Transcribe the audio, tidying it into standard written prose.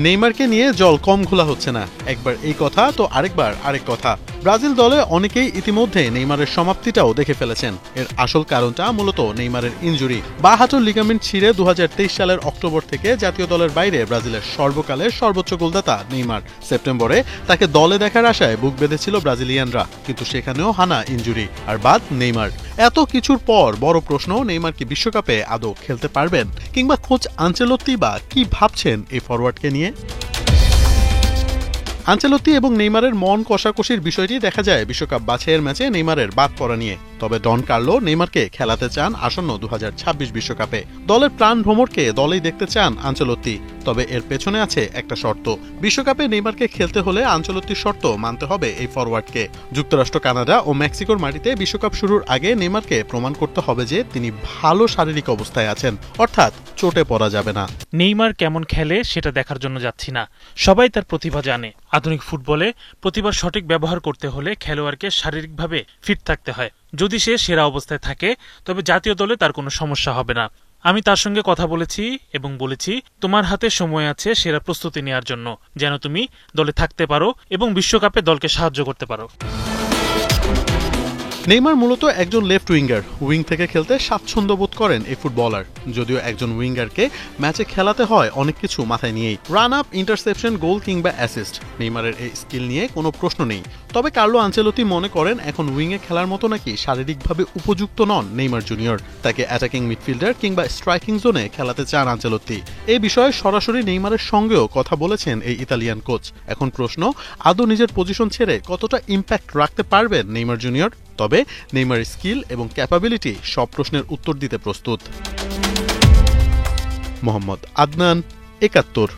নেইমারকে নিয়ে জল কম ঘোলা হচ্ছে না, একবার এই কথা তো আরেকবার আরেক কথা। ব্রাজিল দলে অনেকেই ইতিমধ্যে নেইমারের সমাপ্তিটাও দেখে ফেলেছেন। এর আসল কারণটা মূলত নেইমারের ইনজুরি। বাঁ হাঁটুর লিগামেন্ট ছিঁড়ে 2023 সালের অক্টোবর থেকে জাতীয় দলের বাইরে ব্রাজিলের সর্বকালের সর্বোচ্চ গোলদাতা নেইমার। সেপ্টেম্বরে তাকে দলে দেখার আশায় বুক বেঁধেছিল ব্রাজিলিয়ানরা, কিন্তু সেখানেও হানা ইনজুরি, আর বাদ নেইমার। এত কিছুর পর বড় প্রশ্ন, নেইমার কি বিশ্বকাপে আদৌ খেলতে পারবেন, কিংবা কোচ আনচেলত্তি বা কি ভাবছেন এই ফরওয়ার্ডকে নিয়ে? আনচেলত্তি এবং নেইমারের মন কষাকষির বিষয়টি দেখা যায় বিশ্বকাপ বাছাইয়ের ম্যাচে নেইমারের বাদ পড়া নিয়ে। তবে ডন কার্লো নেইমারকে খেলাতে চান আসন্ন 2026 বিশ্বকাপে। দলের প্রাণ ভ্রমরকে দলেই দেখতে চান আনচেলত্তি। তবে এর পেছনে আছে একটা শর্ত। বিশ্বকাপে নেইমারকে খেলতে হলে আনচেলত্তির শর্ত মানতে হবে এই ফরওয়ার্ডকে। যুক্তরাষ্ট্র, কানাডা ও মেক্সিকোর মাটিতে বিশ্বকাপ শুরুর আগে নেইমারকে প্রমাণ করতে হবে যে তিনি ভালো শারীরিক অবস্থায় আছেন, অর্থাৎ চোটে পড়া যাবে না। নেইমার কেমন খেলে সেটা দেখার জন্য যাচ্ছি না, সবাই তার প্রতিভা জানে। আধুনিক ফুটবলে প্রতিভার সঠিক ব্যবহার করতে হলে খেলোয়াড়কে শারীরিকভাবে ফিট থাকতে হয়। যদি সে সেরা অবস্থায় থাকে তবে জাতীয় দলে তার কোনো সমস্যা হবে না। আমি তার সঙ্গে কথা বলেছি এবং বলেছি, তোমার হাতে সময় আছে সেরা প্রস্তুতি নেওয়ার জন্য, যেন তুমি দলে থাকতে পারো এবং বিশ্বকাপে দলকে সাহায্য করতে পারো। নেইমার মূলত একজন লেফট উইঙ্গার। উইং থেকে খেলতে স্বাচ্ছন্দ্য বোধ করেন এই ফুটবলার। যদিও একজন উইঙ্গারকে ম্যাচে খেলাতে হয় অনেক কিছু মাথায় নিয়েই, রান আপ, ইন্টারসেপশন, গোল কিংবা অ্যাসিস্ট। নেইমারের এই স্কিল নিয়ে কোনো প্রশ্ন নেই। তবে কার্লো আনচেলত্তি মনে করেন এখন উইংয়ে খেলার মতো নাকি শারীরিকভাবে উপযুক্ত নন নেইমার জুনিয়র। তাকে অ্যাটাকিং মিডফিল্ডার কিংবা স্ট্রাইকিং জোনে খেলাতে চান আনচেলত্তি। এই বিষয়ে সরাসরি নেইমারের সঙ্গেও কথা বলেছেন এই ইতালিয়ান কোচ। এখন প্রশ্ন, আদৌ নিজের পজিশন ছেড়ে কতটা ইম্প্যাক্ট রাখতে পারবেন নেইমার জুনিয়র? তবে নেইমারের স্কিল এবং ক্যাপাবিলিটি সব প্রশ্নের উত্তর দিতে প্রস্তুত। মোহাম্মদ আদনান, ৭১।